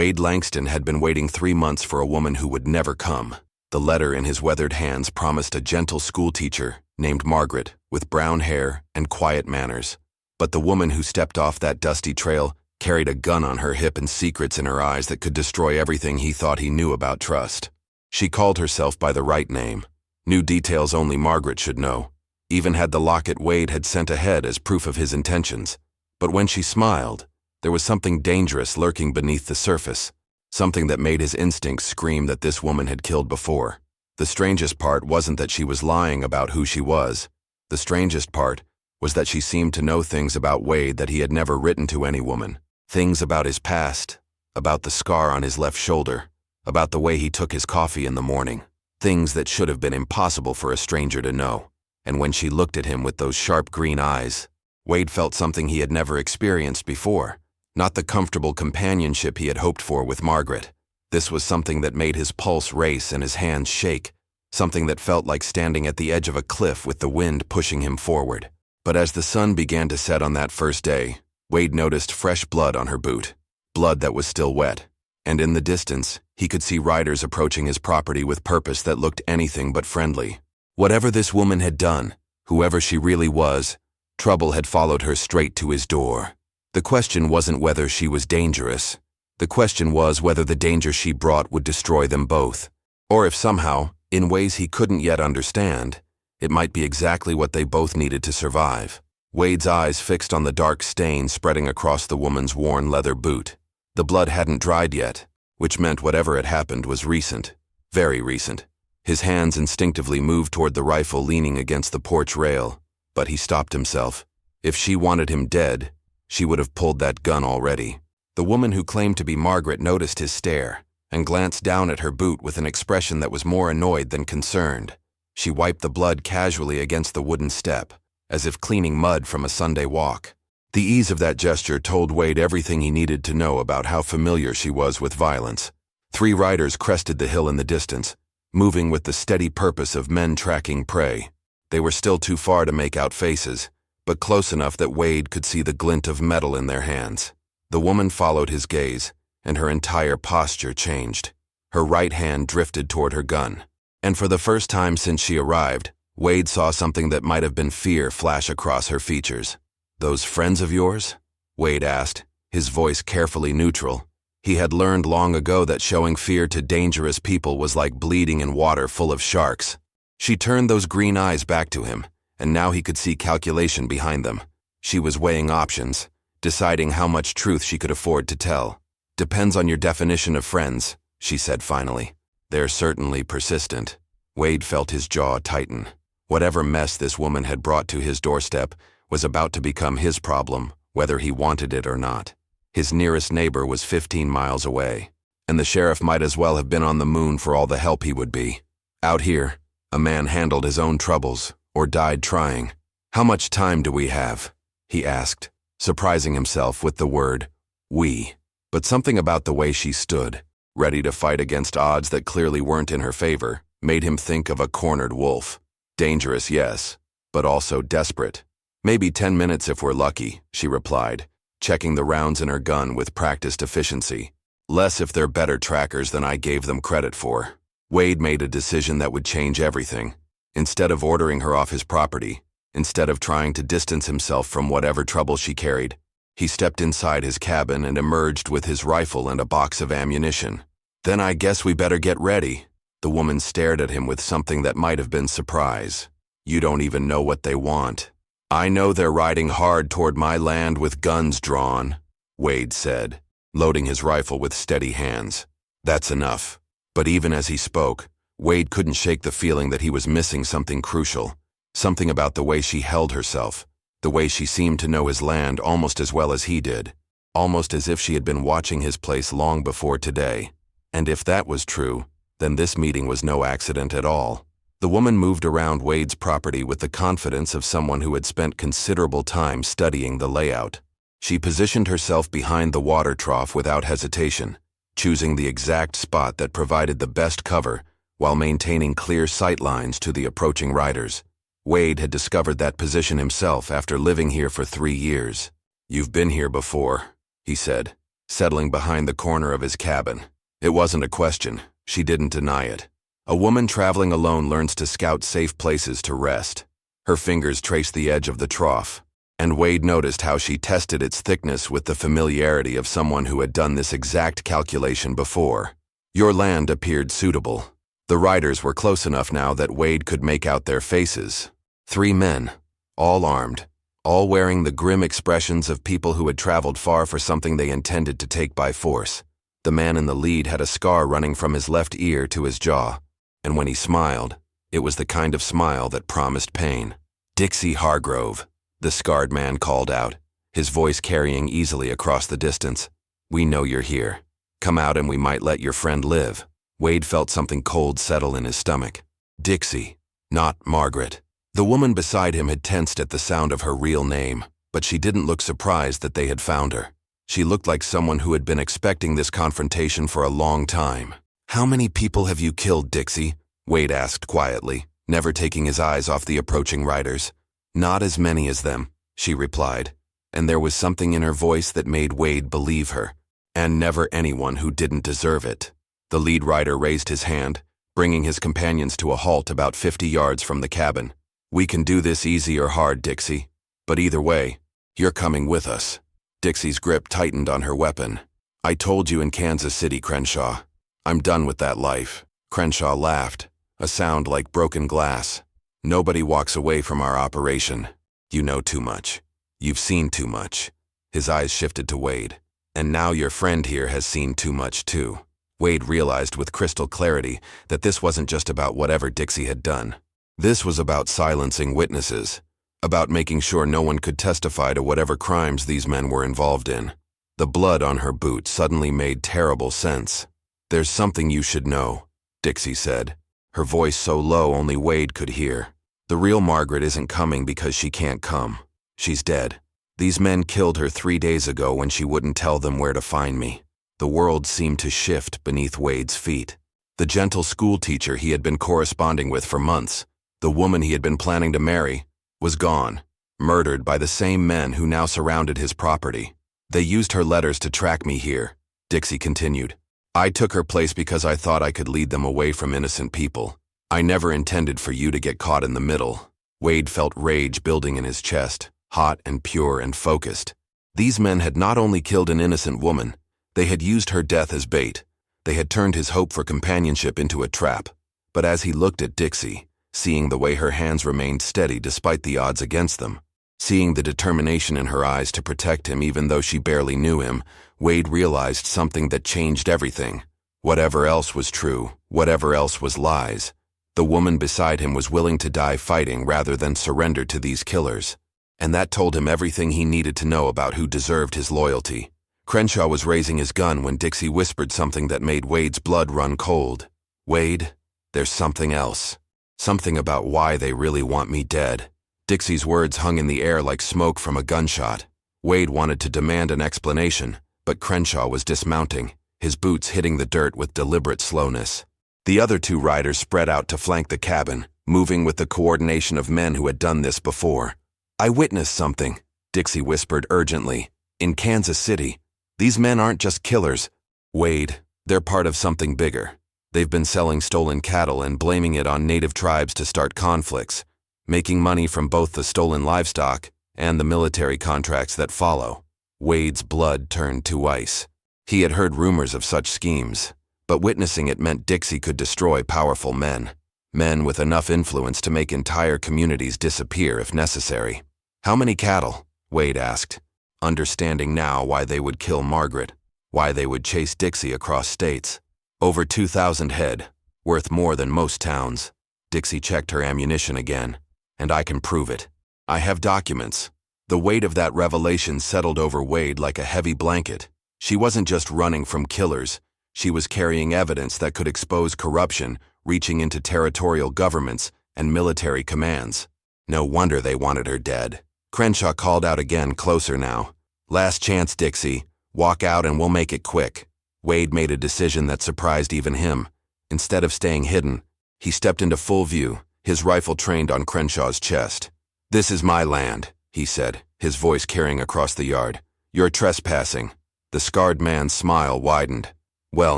Wade Langston had been waiting 3 months for a woman who would never come. The letter in his weathered hands promised a gentle schoolteacher named Margaret with brown hair and quiet manners. But the woman who stepped off that dusty trail carried a gun on her hip and secrets in her eyes that could destroy everything he thought he knew about trust. She called herself by the right name, knew details only Margaret should know, even had the locket Wade had sent ahead as proof of his intentions. But when she smiled, there was something dangerous lurking beneath the surface, something that made his instincts scream that this woman had killed before. The strangest part wasn't that she was lying about who she was. The strangest part was that she seemed to know things about Wade that he had never written to any woman. Things about his past, about the scar on his left shoulder, about the way he took his coffee in the morning. Things that should have been impossible for a stranger to know. And when she looked at him with those sharp green eyes, Wade felt something he had never experienced before. Not the comfortable companionship he had hoped for with Margaret. This was something that made his pulse race and his hands shake, something that felt like standing at the edge of a cliff with the wind pushing him forward. But as the sun began to set on that first day, Wade noticed fresh blood on her boot, blood that was still wet. And in the distance, he could see riders approaching his property with purpose that looked anything but friendly. Whatever this woman had done, whoever she really was, trouble had followed her straight to his door. The question wasn't whether she was dangerous. The question was whether the danger she brought would destroy them both. Or if somehow, in ways he couldn't yet understand, it might be exactly what they both needed to survive. Wade's eyes fixed on the dark stain spreading across the woman's worn leather boot. The blood hadn't dried yet, which meant whatever had happened was recent, very recent. His hands instinctively moved toward the rifle leaning against the porch rail, but he stopped himself. If she wanted him dead, she would have pulled that gun already. The woman who claimed to be Margaret noticed his stare and glanced down at her boot with an expression that was more annoyed than concerned. She wiped the blood casually against the wooden step, as if cleaning mud from a Sunday walk. The ease of that gesture told Wade everything he needed to know about how familiar she was with violence. 3 riders crested the hill in the distance, moving with the steady purpose of men tracking prey. They were still too far to make out faces, but close enough that Wade could see the glint of metal in their hands. The woman followed his gaze, and her entire posture changed. Her right hand drifted toward her gun. And for the first time since she arrived, Wade saw something that might have been fear flash across her features. "Those friends of yours?" Wade asked, his voice carefully neutral. He had learned long ago that showing fear to dangerous people was like bleeding in water full of sharks. She turned those green eyes back to him, and now he could see calculation behind them. She was weighing options, deciding how much truth she could afford to tell. "Depends on your definition of friends," she said finally. "They're certainly persistent." Wade felt his jaw tighten. Whatever mess this woman had brought to his doorstep was about to become his problem, whether he wanted it or not. His nearest neighbor was 15 miles away, and the sheriff might as well have been on the moon for all the help he would be. Out here, a man handled his own troubles, or died trying. "How much time do we have?" he asked, surprising himself with the word, "we." But something about the way she stood, ready to fight against odds that clearly weren't in her favor, made him think of a cornered wolf. Dangerous, yes, but also desperate. "Maybe 10 minutes if we're lucky," she replied, checking the rounds in her gun with practiced efficiency. "Less if they're better trackers than I gave them credit for." Wade made a decision that would change everything. Instead of ordering her off his property, instead of trying to distance himself from whatever trouble she carried, he stepped inside his cabin and emerged with his rifle and a box of ammunition. "Then I guess we better get ready." The woman stared at him with something that might have been surprise. "You don't even know what they want." "I know they're riding hard toward my land with guns drawn," Wade said, loading his rifle with steady hands. "That's enough." But even as he spoke, Wade couldn't shake the feeling that he was missing something crucial, something about the way she held herself, the way she seemed to know his land almost as well as he did, almost as if she had been watching his place long before today. And if that was true, then this meeting was no accident at all. The woman moved around Wade's property with the confidence of someone who had spent considerable time studying the layout. She positioned herself behind the water trough without hesitation, choosing the exact spot that provided the best cover while maintaining clear sight lines to the approaching riders. Wade had discovered that position himself after living here for 3 years. "You've been here before," he said. settling behind the corner of his cabin. It wasn't a question. She didn't deny it. A woman traveling alone learns to scout safe places to rest. Her fingers traced the edge of the trough, and Wade noticed how she tested its thickness with the familiarity of someone who had done this exact calculation before. Your land appeared suitable. The riders were close enough now that Wade could make out their faces. 3 men, all armed, all wearing the grim expressions of people who had traveled far for something they intended to take by force. The man in the lead had a scar running from his left ear to his jaw, and when he smiled, it was the kind of smile that promised pain. "Dixie Hargrove," the scarred man called out, his voice carrying easily across the distance. "We know you're here. Come out and we might let your friend live." Wade felt something cold settle in his stomach. Dixie, not Margaret. The woman beside him had tensed at the sound of her real name, but she didn't look surprised that they had found her. She looked like someone who had been expecting this confrontation for a long time. "How many people have you killed, Dixie?" Wade asked quietly, never taking his eyes off the approaching riders. "Not as many as them," she replied, and there was something in her voice that made Wade believe her. "And never anyone who didn't deserve it." The lead rider raised his hand, bringing his companions to a halt about 50 yards from the cabin. "We can do this easy or hard, Dixie, but either way, you're coming with us." Dixie's grip tightened on her weapon. "I told you in Kansas City, Crenshaw. I'm done with that life." Crenshaw laughed, a sound like broken glass. "Nobody walks away from our operation. You know too much. You've seen too much." His eyes shifted to Wade. "And now your friend here has seen too much too." Wade realized with crystal clarity that this wasn't just about whatever Dixie had done. This was about silencing witnesses, about making sure no one could testify to whatever crimes these men were involved in. The blood on her boot suddenly made terrible sense. "There's something you should know," Dixie said, her voice so low only Wade could hear. "The real Margaret isn't coming because she can't come. She's dead. These men killed her 3 days ago when she wouldn't tell them where to find me." The world seemed to shift beneath Wade's feet. The gentle schoolteacher he had been corresponding with for months, the woman he had been planning to marry, was gone, murdered by the same men who now surrounded his property. "They used her letters to track me here," Dixie continued. "I took her place because I thought I could lead them away from innocent people. I never intended for you to get caught in the middle." Wade felt rage building in his chest, hot and pure and focused. These men had not only killed an innocent woman, they had used her death as bait. They had turned his hope for companionship into a trap. But as he looked at Dixie, seeing the way her hands remained steady despite the odds against them, seeing the determination in her eyes to protect him even though she barely knew him, Wade realized something that changed everything. Whatever else was true, whatever else was lies, the woman beside him was willing to die fighting rather than surrender to these killers. And that told him everything he needed to know about who deserved his loyalty. Crenshaw was raising his gun when Dixie whispered something that made Wade's blood run cold. "Wade, there's something else. Something about why they really want me dead." Dixie's words hung in the air like smoke from a gunshot. Wade wanted to demand an explanation, but Crenshaw was dismounting, his boots hitting the dirt with deliberate slowness. The other 2 riders spread out to flank the cabin, moving with the coordination of men who had done this before. "I witnessed something," Dixie whispered urgently. "In Kansas City. These men aren't just killers. Wade, they're part of something bigger. They've been selling stolen cattle and blaming it on native tribes to start conflicts, making money from both the stolen livestock and the military contracts that follow." Wade's blood turned to ice. He had heard rumors of such schemes, but witnessing it meant Dixie could destroy powerful men. Men with enough influence to make entire communities disappear if necessary. "How many cattle?" Wade asked, understanding now why they would kill Margaret, why they would chase Dixie across states. "Over 2,000 head, worth more than most towns." Dixie checked her ammunition again. "And I can prove it. I have documents." The weight of that revelation settled over Wade like a heavy blanket. She wasn't just running from killers. She was carrying evidence that could expose corruption, reaching into territorial governments and military commands. No wonder they wanted her dead. Crenshaw called out again, closer now. "Last chance, Dixie. Walk out and we'll make it quick." Wade made a decision that surprised even him. Instead of staying hidden, he stepped into full view, his rifle trained on Crenshaw's chest. "This is my land," he said, his voice carrying across the yard. "You're trespassing." The scarred man's smile widened. Well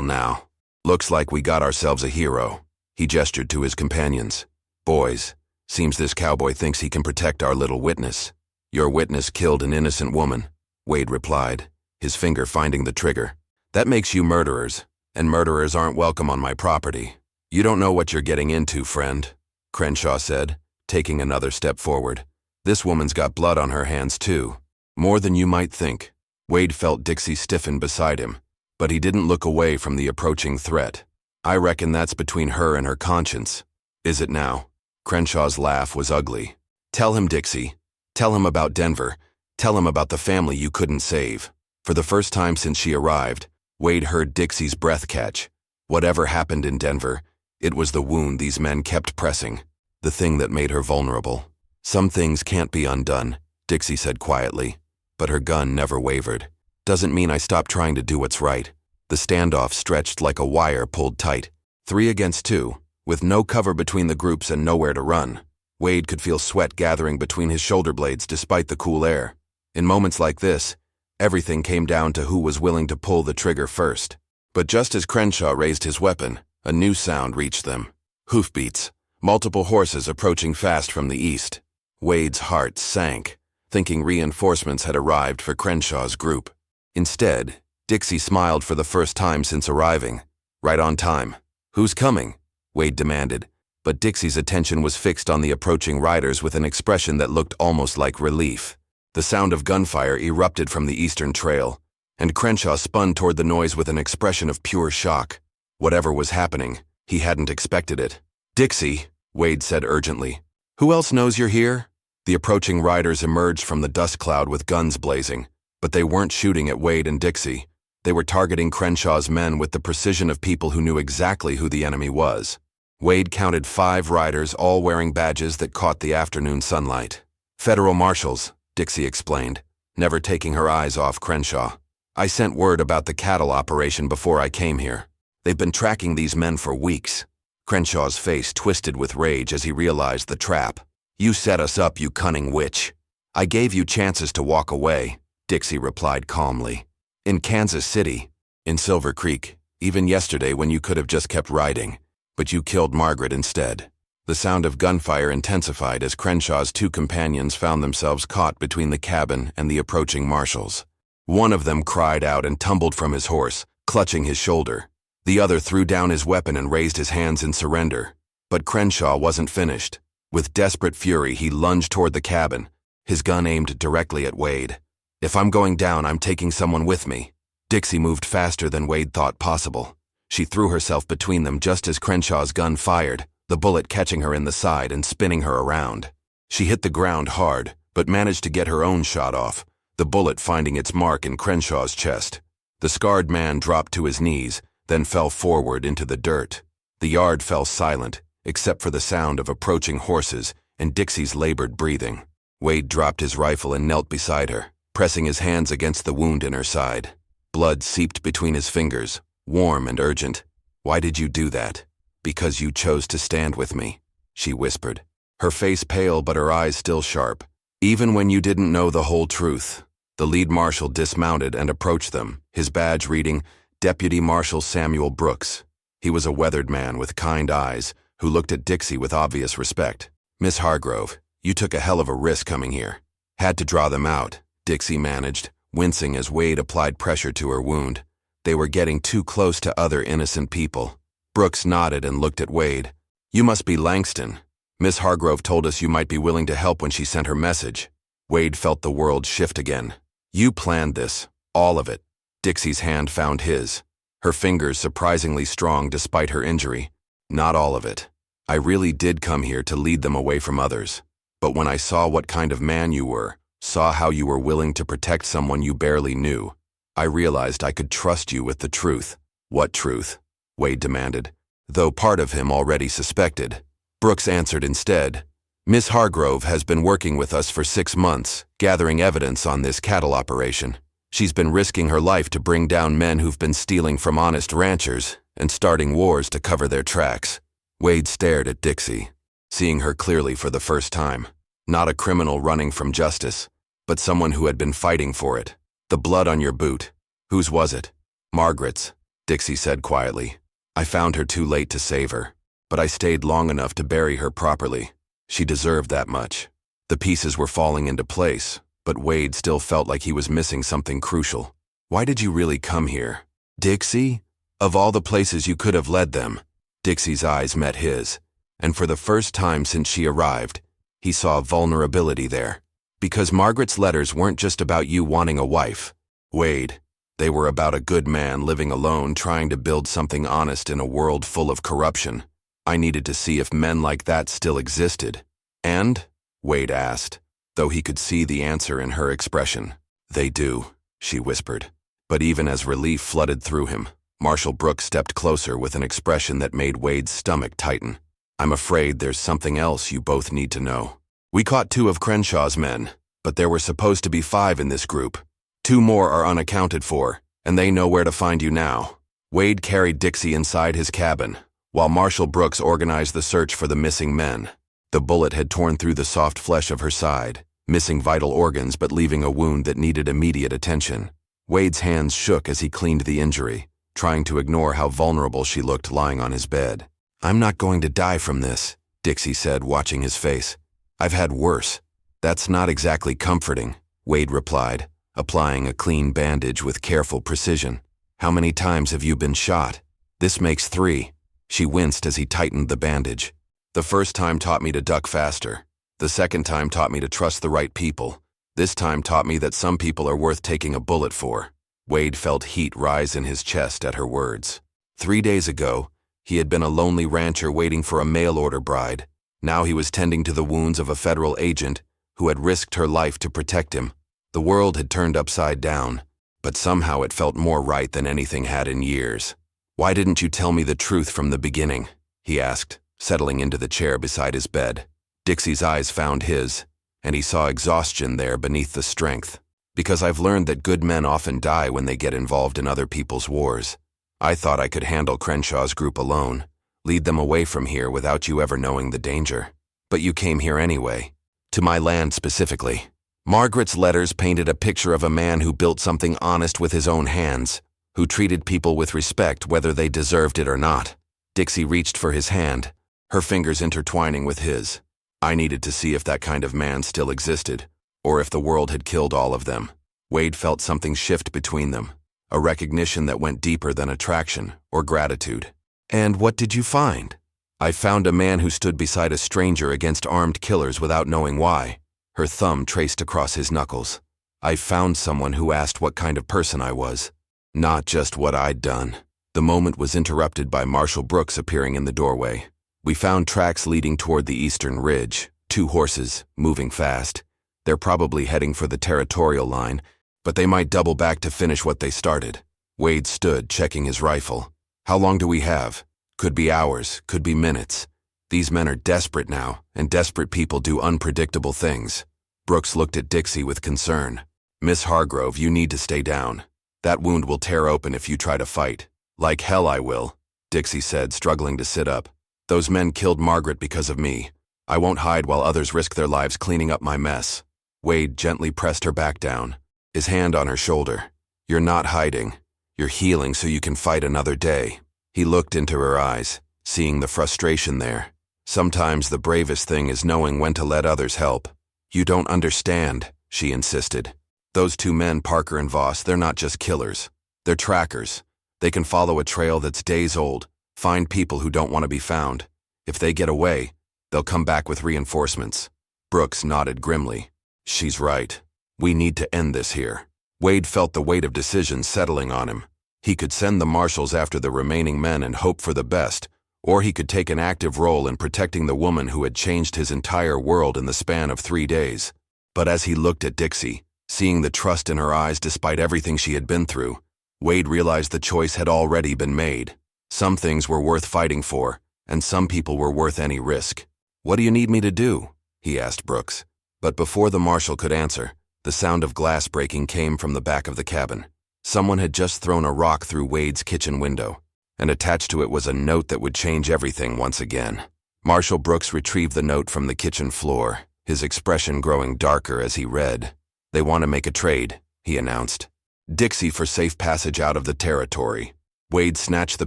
now, looks like we got ourselves a hero. He gestured to his companions. Boys, seems this cowboy thinks he can protect our little witness. Your witness killed an innocent woman, Wade replied, his finger finding the trigger. That makes you murderers, and murderers aren't welcome on my property. You don't know what you're getting into, friend, Crenshaw said, taking another step forward. This woman's got blood on her hands too. More than you might think. Wade felt Dixie stiffen beside him, but he didn't look away from the approaching threat. I reckon that's between her and her conscience. Is it now? Crenshaw's laugh was ugly. Tell him, Dixie. Tell him about Denver. Tell him about the family you couldn't save. For the first time since she arrived, Wade heard Dixie's breath catch. Whatever happened in Denver, it was the wound these men kept pressing, the thing that made her vulnerable. Some things can't be undone, Dixie said quietly, but her gun never wavered. Doesn't mean I stopped trying to do what's right. The standoff stretched like a wire pulled tight. 3 against 2, with no cover between the groups and nowhere to run. Wade could feel sweat gathering between his shoulder blades despite the cool air. In moments like this, everything came down to who was willing to pull the trigger first. But just as Crenshaw raised his weapon, a new sound reached them. Hoofbeats, multiple horses approaching fast from the east. Wade's heart sank, thinking reinforcements had arrived for Crenshaw's group. Instead, Dixie smiled for the first time since arriving. Right on time. Who's coming? Wade demanded, but Dixie's attention was fixed on the approaching riders with an expression that looked almost like relief. The sound of gunfire erupted from the eastern trail, and Crenshaw spun toward the noise with an expression of pure shock. Whatever was happening, he hadn't expected it. Dixie, Wade said urgently. Who else knows you're here? The approaching riders emerged from the dust cloud with guns blazing, but they weren't shooting at Wade and Dixie. They were targeting Crenshaw's men with the precision of people who knew exactly who the enemy was. Wade counted 5 riders, all wearing badges that caught the afternoon sunlight. Federal marshals, Dixie explained, never taking her eyes off Crenshaw. I sent word about the cattle operation before I came here. They've been tracking these men for weeks. Crenshaw's face twisted with rage as he realized the trap. You set us up, you cunning witch. I gave you chances to walk away, Dixie replied calmly. In Kansas City, in Silver Creek, even yesterday when you could have just kept riding. But you killed Margaret instead. The sound of gunfire intensified as Crenshaw's 2 companions found themselves caught between the cabin and the approaching marshals. One of them cried out and tumbled from his horse, clutching his shoulder. The other threw down his weapon and raised his hands in surrender. But Crenshaw wasn't finished. With desperate fury, he lunged toward the cabin, his gun aimed directly at Wade. If I'm going down, I'm taking someone with me. Dixie moved faster than Wade thought possible. She threw herself between them just as Crenshaw's gun fired, the bullet catching her in the side and spinning her around. She hit the ground hard, but managed to get her own shot off, the bullet finding its mark in Crenshaw's chest. The scarred man dropped to his knees, then fell forward into the dirt. The yard fell silent, except for the sound of approaching horses and Dixie's labored breathing. Wade dropped his rifle and knelt beside her, pressing his hands against the wound in her side. Blood seeped between his fingers, warm and urgent. Why did you do that? Because you chose to stand with me, she whispered, her face pale but her eyes still sharp. Even when you didn't know the whole truth. The lead marshal dismounted and approached them, his badge reading, Deputy Marshal Samuel Brooks. He was a weathered man with kind eyes, who looked at Dixie with obvious respect. Miss Hargrove, you took a hell of a risk coming here. Had to draw them out, Dixie managed, wincing as Wade applied pressure to her wound. They were getting too close to other innocent people. Brooks nodded and looked at Wade. You must be Langston. Miss Hargrove told us you might be willing to help when she sent her message. Wade felt the world shift again. You planned this, all of it. Dixie's hand found his, her fingers surprisingly strong despite her injury. Not all of it. I really did come here to lead them away from others. But when I saw what kind of man you were, saw how you were willing to protect someone you barely knew, I realized I could trust you with the truth. What truth? Wade demanded, though part of him already suspected. Brooks answered instead. Miss Hargrove has been working with us for 6 months, gathering evidence on this cattle operation. She's been risking her life to bring down men who've been stealing from honest ranchers and starting wars to cover their tracks. Wade stared at Dixie, seeing her clearly for the first time. Not a criminal running from justice, but someone who had been fighting for it. The blood on your boot. Whose was it? Margaret's, Dixie said quietly. I found her too late to save her, but I stayed long enough to bury her properly. She deserved that much. The pieces were falling into place, but Wade still felt like he was missing something crucial. Why did you really come here? Dixie? Of all the places you could have led them. Dixie's eyes met his, and for the first time since she arrived, he saw vulnerability there. Because Margaret's letters weren't just about you wanting a wife, Wade. They were about a good man living alone trying to build something honest in a world full of corruption. I needed to see if men like that still existed. And? Wade asked, though he could see the answer in her expression. They do, she whispered. But even as relief flooded through him, Marshall Brooks stepped closer with an expression that made Wade's stomach tighten. I'm afraid there's something else you both need to know. We caught 2 of Crenshaw's men, but there were supposed to be 5 in this group. 2 more are unaccounted for, and they know where to find you now. Wade carried Dixie inside his cabin, while Marshall Brooks organized the search for the missing men. The bullet had torn through the soft flesh of her side, missing vital organs but leaving a wound that needed immediate attention. Wade's hands shook as he cleaned the injury, trying to ignore how vulnerable she looked lying on his bed. I'm not going to die from this, Dixie said, watching his face. I've had worse. That's not exactly comforting, Wade replied, applying a clean bandage with careful precision. How many times have you been shot? This makes 3. She winced as he tightened the bandage. The first time taught me to duck faster. The second time taught me to trust the right people. This time taught me that some people are worth taking a bullet for. Wade felt heat rise in his chest at her words. 3 days ago, he had been a lonely rancher waiting for a mail-order bride. Now he was tending to the wounds of a federal agent who had risked her life to protect him. The world had turned upside down, but somehow it felt more right than anything had in years. Why didn't you tell me the truth from the beginning? He asked, settling into the chair beside his bed. Dixie's eyes found his, and he saw exhaustion there beneath the strength. Because I've learned that good men often die when they get involved in other people's wars. I thought I could handle Crenshaw's group alone, lead them away from here without you ever knowing the danger. But you came here anyway. To my land specifically. Margaret's letters painted a picture of a man who built something honest with his own hands, who treated people with respect whether they deserved it or not. Dixie reached for his hand, her fingers intertwining with his. I needed to see if that kind of man still existed, or if the world had killed all of them. Wade felt something shift between them, a recognition that went deeper than attraction or gratitude. And what did you find? I found a man who stood beside a stranger against armed killers without knowing why. Her thumb traced across his knuckles. I found someone who asked what kind of person I was, not just what I'd done. The moment was interrupted by Marshall Brooks appearing in the doorway. We found tracks leading toward the eastern ridge, 2 horses, moving fast. They're probably heading for the territorial line, but they might double back to finish what they started. Wade stood, checking his rifle. How long do we have? Could be hours, could be minutes. These men are desperate now, and desperate people do unpredictable things. Brooks looked at Dixie with concern. Miss Hargrove, you need to stay down. That wound will tear open if you try to fight. Like hell I will, Dixie said, struggling to sit up. Those men killed Margaret because of me. I won't hide while others risk their lives cleaning up my mess. Wade gently pressed her back down, his hand on her shoulder. You're not hiding. You're healing so you can fight another day. He looked into her eyes, seeing the frustration there. Sometimes the bravest thing is knowing when to let others help. You don't understand, she insisted. Those 2 men, Parker and Voss, they're not just killers. They're trackers. They can follow a trail that's days old, find people who don't want to be found. If they get away, they'll come back with reinforcements. Brooks nodded grimly. She's right. We need to end this here. Wade felt the weight of decision settling on him. He could send the marshals after the remaining men and hope for the best, or he could take an active role in protecting the woman who had changed his entire world in the span of 3 days. But as he looked at Dixie, seeing the trust in her eyes despite everything she had been through, Wade realized the choice had already been made. Some things were worth fighting for, and some people were worth any risk. What do you need me to do? He asked Brooks. But before the marshal could answer, the sound of glass breaking came from the back of the cabin. Someone had just thrown a rock through Wade's kitchen window, and attached to it was a note that would change everything once again. Marshall Brooks retrieved the note from the kitchen floor, his expression growing darker as he read. They want to make a trade, he announced. Dixie for safe passage out of the territory. Wade snatched the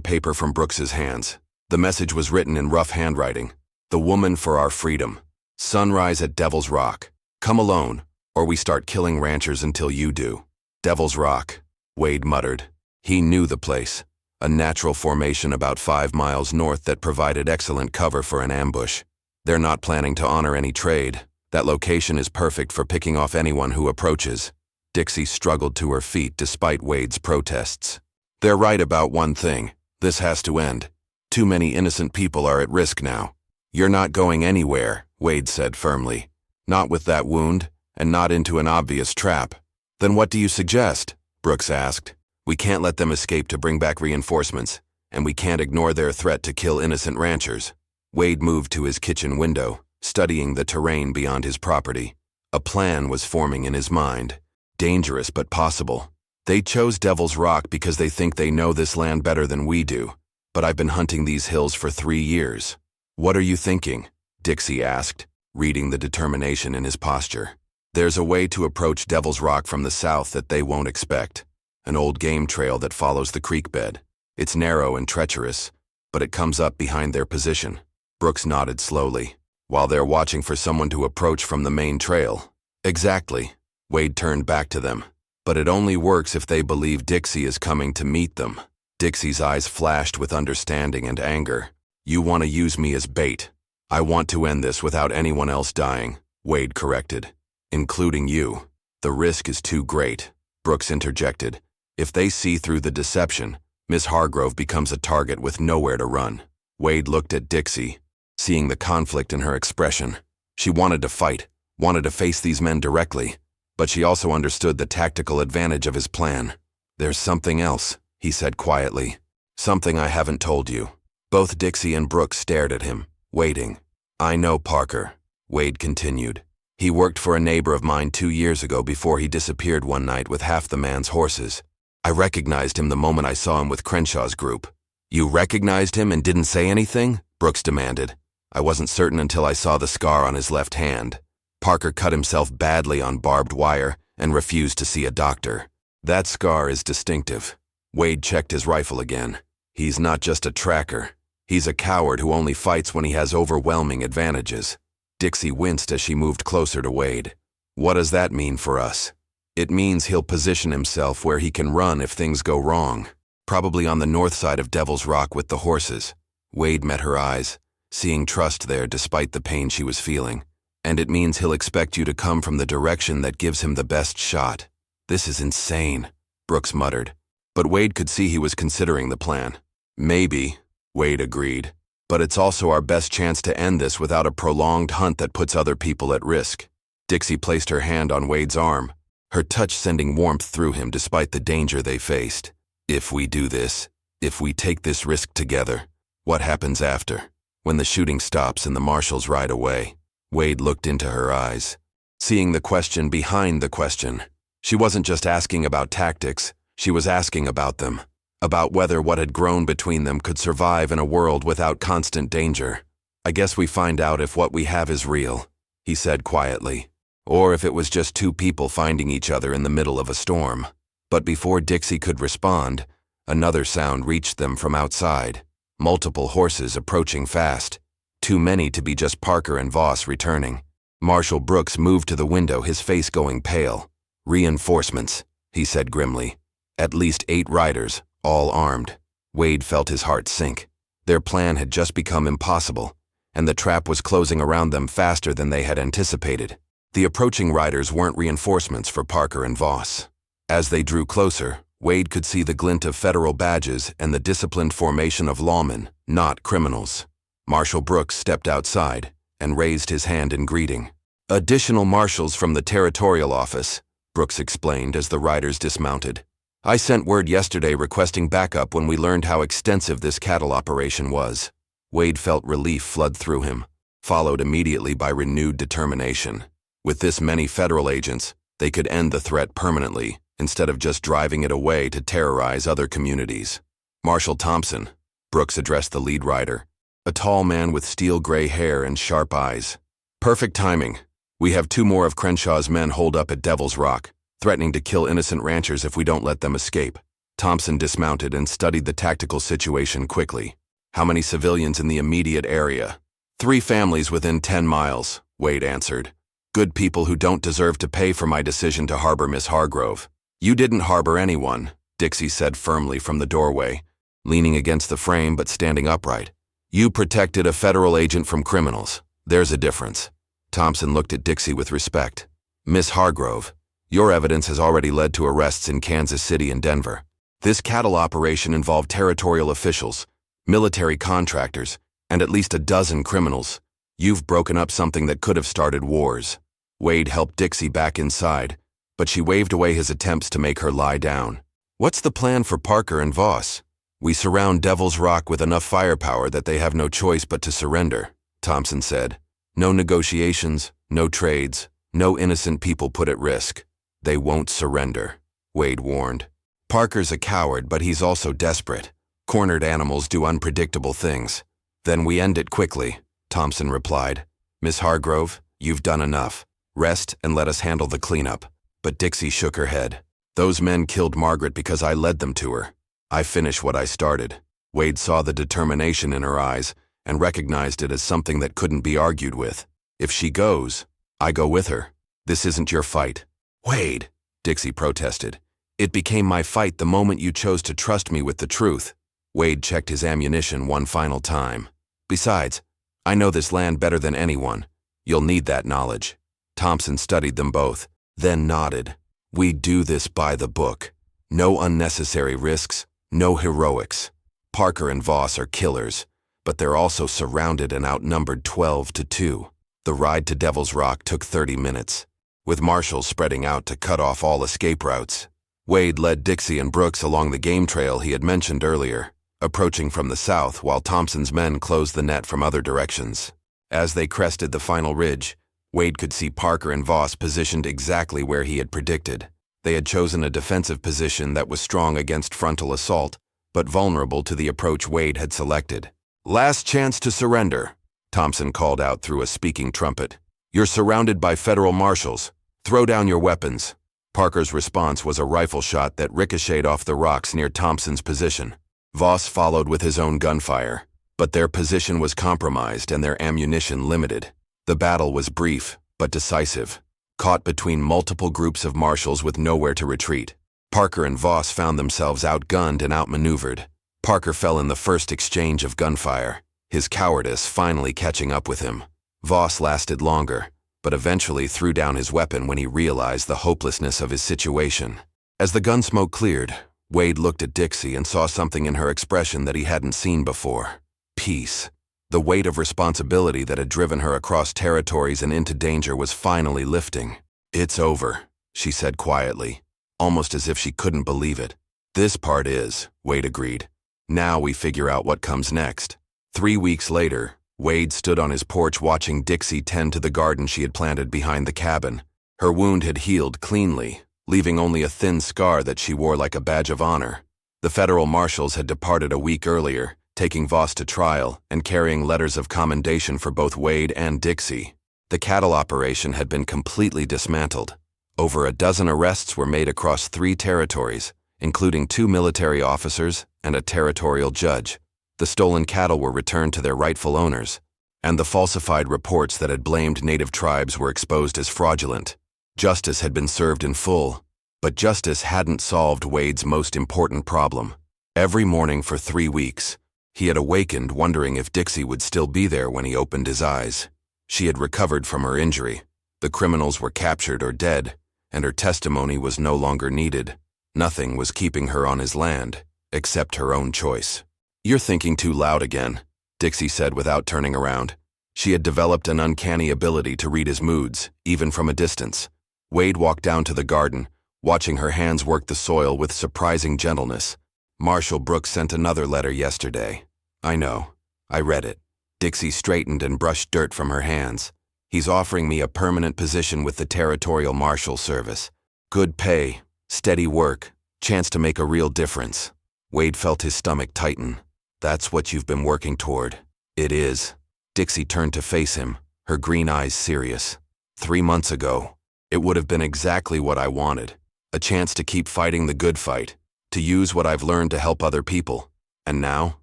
paper from Brooks's hands. The message was written in rough handwriting. The woman for our freedom. Sunrise at Devil's Rock. Come alone, or we start killing ranchers until you do. Devil's Rock, Wade muttered. He knew the place. A natural formation about 5 miles north that provided excellent cover for an ambush. They're not planning to honor any trade. That location is perfect for picking off anyone who approaches. Dixie struggled to her feet despite Wade's protests. They're right about one thing. This has to end. Too many innocent people are at risk now. You're not going anywhere, Wade said firmly. Not with that wound, and not into an obvious trap. Then what do you suggest? Brooks asked. We can't let them escape to bring back reinforcements, and we can't ignore their threat to kill innocent ranchers. Wade moved to his kitchen window, studying the terrain beyond his property. A plan was forming in his mind. Dangerous but possible. They chose Devil's Rock because they think they know this land better than we do, but I've been hunting these hills for 3 years. What are you thinking? Dixie asked, reading the determination in his posture. There's a way to approach Devil's Rock from the south that they won't expect. An old game trail that follows the creek bed. It's narrow and treacherous, but it comes up behind their position. Brooks nodded slowly, while they're watching for someone to approach from the main trail. Exactly. Wade turned back to them. But it only works if they believe Dixie is coming to meet them. Dixie's eyes flashed with understanding and anger. You want to use me as bait. I want to end this without anyone else dying, Wade corrected. Including you. The risk is too great, Brooks interjected. If they see through the deception, Miss Hargrove becomes a target with nowhere to run. Wade looked at Dixie, seeing the conflict in her expression. She wanted to fight, wanted to face these men directly. But she also understood the tactical advantage of his plan. There's something else, he said quietly. Something I haven't told you. Both Dixie and Brooks stared at him, waiting. I know Parker, Wade continued. He worked for a neighbor of mine 2 years ago before he disappeared one night with half the man's horses. I recognized him the moment I saw him with Crenshaw's group. You recognized him and didn't say anything? Brooks demanded. I wasn't certain until I saw the scar on his left hand. Parker cut himself badly on barbed wire and refused to see a doctor. That scar is distinctive. Wade checked his rifle again. He's not just a tracker. He's a coward who only fights when he has overwhelming advantages. Dixie winced as she moved closer to Wade. What does that mean for us? It means he'll position himself where he can run if things go wrong. Probably on the north side of Devil's Rock with the horses. Wade met her eyes, seeing trust there despite the pain she was feeling. And it means he'll expect you to come from the direction that gives him the best shot. This is insane, Brooks muttered. But Wade could see he was considering the plan. Maybe, Wade agreed. But it's also our best chance to end this without a prolonged hunt that puts other people at risk. Dixie placed her hand on Wade's arm, her touch sending warmth through him despite the danger they faced. If we do this, if we take this risk together, what happens after? When the shooting stops and the marshals ride away? Wade looked into her eyes, seeing the question behind the question. She wasn't just asking about tactics, she was asking about them, about whether what had grown between them could survive in a world without constant danger. I guess we find out if what we have is real, he said quietly, or if it was just two people finding each other in the middle of a storm. But before Dixie could respond, another sound reached them from outside, multiple horses approaching fast. Too many to be just Parker and Voss returning. Marshal Brooks moved to the window, his face going pale. Reinforcements, he said grimly. At least 8 riders, all armed. Wade felt his heart sink. Their plan had just become impossible, and the trap was closing around them faster than they had anticipated. The approaching riders weren't reinforcements for Parker and Voss. As they drew closer, Wade could see the glint of federal badges and the disciplined formation of lawmen, not criminals. Marshal Brooks stepped outside and raised his hand in greeting. Additional marshals from the territorial office, Brooks explained as the riders dismounted. I sent word yesterday requesting backup when we learned how extensive this cattle operation was. Wade felt relief flood through him, followed immediately by renewed determination. With this many federal agents, they could end the threat permanently, instead of just driving it away to terrorize other communities. Marshal Thompson, Brooks addressed the lead rider, a tall man with steel-gray hair and sharp eyes. Perfect timing. We have 2 more of Crenshaw's men holed up at Devil's Rock. threatening to kill innocent ranchers if we don't let them escape. Thompson dismounted and studied the tactical situation quickly. How many civilians in the immediate area? 3 families within 10 miles, Wade answered. Good people who don't deserve to pay for my decision to harbor Miss Hargrove. You didn't harbor anyone, Dixie said firmly from the doorway, leaning against the frame but standing upright. You protected a federal agent from criminals. There's a difference. Thompson looked at Dixie with respect. Miss Hargrove, your evidence has already led to arrests in Kansas City and Denver. This cattle operation involved territorial officials, military contractors, and at least a dozen criminals. You've broken up something that could have started wars. Wade helped Dixie back inside, but she waved away his attempts to make her lie down. What's the plan for Parker and Voss? We surround Devil's Rock with enough firepower that they have no choice but to surrender, Thompson said. No negotiations, no trades, no innocent people put at risk. They won't surrender, Wade warned. Parker's a coward, but he's also desperate. Cornered animals do unpredictable things. Then we end it quickly, Thompson replied. Miss Hargrove, you've done enough. Rest and let us handle the cleanup. But Dixie shook her head. Those men killed Margaret because I led them to her. I finish what I started. Wade saw the determination in her eyes and recognized it as something that couldn't be argued with. If she goes, I go with her. This isn't your fight. Wade, Dixie protested. It became my fight the moment you chose to trust me with the truth. Wade checked his ammunition one final time. Besides, I know this land better than anyone. You'll need that knowledge. Thompson studied them both, then nodded. We do this by the book. No unnecessary risks, no heroics. Parker and Voss are killers, but they're also surrounded and outnumbered 12-2. The ride to Devil's Rock took 30 minutes, with marshals spreading out to cut off all escape routes. Wade led Dixie and Brooks along the game trail he had mentioned earlier, approaching from the south while Thompson's men closed the net from other directions. As they crested the final ridge, Wade could see Parker and Voss positioned exactly where he had predicted. They had chosen a defensive position that was strong against frontal assault, but vulnerable to the approach Wade had selected. Last chance to surrender, Thompson called out through a speaking trumpet. You're surrounded by federal marshals. Throw down your weapons. Parker's response was a rifle shot that ricocheted off the rocks near Thompson's position. Voss followed with his own gunfire, but their position was compromised and their ammunition limited. The battle was brief, but decisive, caught between multiple groups of marshals with nowhere to retreat. Parker and Voss found themselves outgunned and outmaneuvered. Parker fell in the first exchange of gunfire, his cowardice finally catching up with him. Voss lasted longer, but eventually threw down his weapon when he realized the hopelessness of his situation. As the gunsmoke cleared, Wade looked at Dixie and saw something in her expression that he hadn't seen before. Peace. The weight of responsibility that had driven her across territories and into danger was finally lifting. It's over, she said quietly, almost as if she couldn't believe it. This part is, Wade agreed. Now we figure out what comes next. 3 weeks later, Wade stood on his porch watching Dixie tend to the garden she had planted behind the cabin. Her wound had healed cleanly, leaving only a thin scar that she wore like a badge of honor. The federal marshals had departed a week earlier, taking Voss to trial and carrying letters of commendation for both Wade and Dixie. The cattle operation had been completely dismantled. Over a dozen arrests were made across 3 territories, including 2 military officers and a territorial judge. The stolen cattle were returned to their rightful owners, and the falsified reports that had blamed native tribes were exposed as fraudulent. Justice had been served in full, but justice hadn't solved Wade's most important problem. Every morning for 3 weeks, he had awakened wondering if Dixie would still be there when he opened his eyes. She had recovered from her injury. The criminals were captured or dead, and her testimony was no longer needed. Nothing was keeping her on his land, except her own choice. You're thinking too loud again, Dixie said without turning around. She had developed an uncanny ability to read his moods, even from a distance. Wade walked down to the garden, watching her hands work the soil with surprising gentleness. Marshal Brooks sent another letter yesterday. I know. I read it. Dixie straightened and brushed dirt from her hands. He's offering me a permanent position with the Territorial Marshal Service. Good pay, steady work, chance to make a real difference. Wade felt his stomach tighten. That's what you've been working toward. It is. Dixie turned to face him, her green eyes serious. 3 months ago, it would have been exactly what I wanted. a chance to keep fighting the good fight, to use what I've learned to help other people. And now,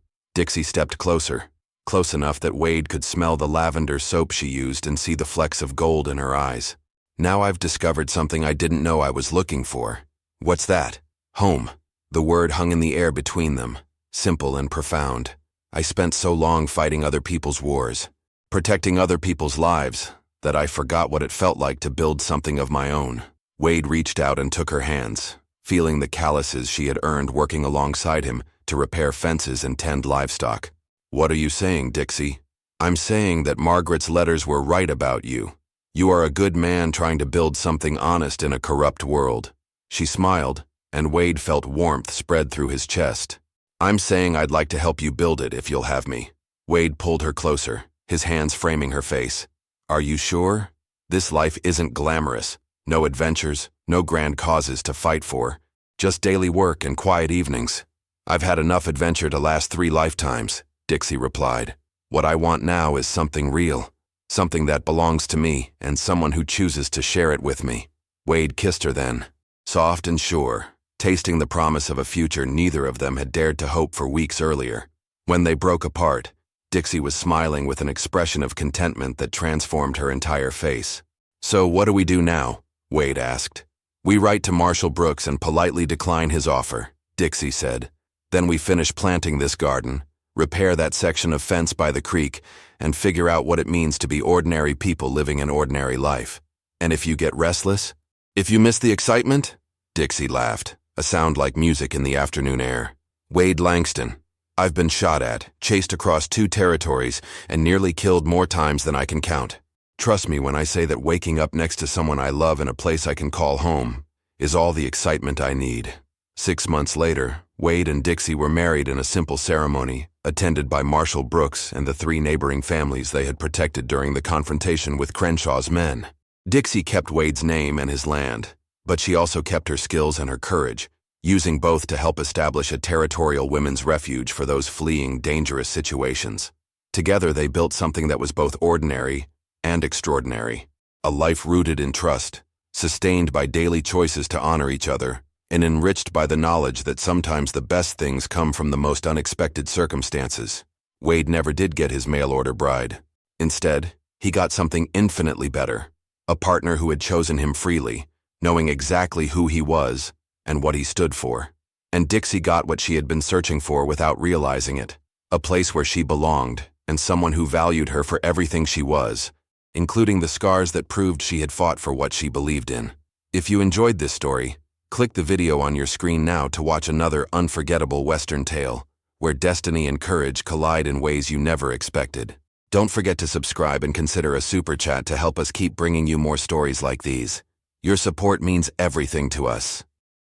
Dixie stepped closer, close enough that Wade could smell the lavender soap she used and see the flecks of gold in her eyes. Now I've discovered something I didn't know I was looking for. What's that? Home. The word hung in the air between them, simple and profound. I spent so long fighting other people's wars, protecting other people's lives, that I forgot what it felt like to build something of my own. Wade reached out and took her hands, feeling the calluses she had earned working alongside him to repair fences and tend livestock. What are you saying, Dixie? I'm saying that Margaret's letters were right about you. You are a good man trying to build something honest in a corrupt world. She smiled, and Wade felt warmth spread through his chest. I'm saying I'd like to help you build it if you'll have me. Wade pulled her closer, his hands framing her face. Are you sure? This life isn't glamorous. No adventures, no grand causes to fight for. Just daily work and quiet evenings. I've had enough adventure to last 3 lifetimes, Dixie replied. What I want now is something real. Something that belongs to me and someone who chooses to share it with me. Wade kissed her then, soft and sure, tasting the promise of a future neither of them had dared to hope for weeks earlier. When they broke apart, Dixie was smiling with an expression of contentment that transformed her entire face. So what do we do now? Wade asked. We write to Marshall Brooks and politely decline his offer, Dixie said. Then we finish planting this garden, repair that section of fence by the creek, and figure out what it means to be ordinary people living an ordinary life. And if you get restless? If you miss the excitement? Dixie laughed, a sound like music in the afternoon air. Wade Langston. I've been shot at, chased across 2 territories, and nearly killed more times than I can count. Trust me when I say that waking up next to someone I love in a place I can call home is all the excitement I need. 6 months later, Wade and Dixie were married in a simple ceremony, attended by Marshall Brooks and the 3 neighboring families they had protected during the confrontation with Crenshaw's men. Dixie kept Wade's name and his land, but she also kept her skills and her courage, using both to help establish a territorial women's refuge for those fleeing dangerous situations. Together they built something that was both ordinary and extraordinary, a life rooted in trust, sustained by daily choices to honor each other, and enriched by the knowledge that sometimes the best things come from the most unexpected circumstances. Wade never did get his mail-order bride. Instead, he got something infinitely better, a partner who had chosen him freely, knowing exactly who he was and what he stood for. And Dixie got what she had been searching for without realizing it, a place where she belonged and someone who valued her for everything she was, including the scars that proved she had fought for what she believed in. If you enjoyed this story, click the video on your screen now to watch another unforgettable Western tale, where destiny and courage collide in ways you never expected. Don't forget to subscribe and consider a super chat to help us keep bringing you more stories like these. Your support means everything to us.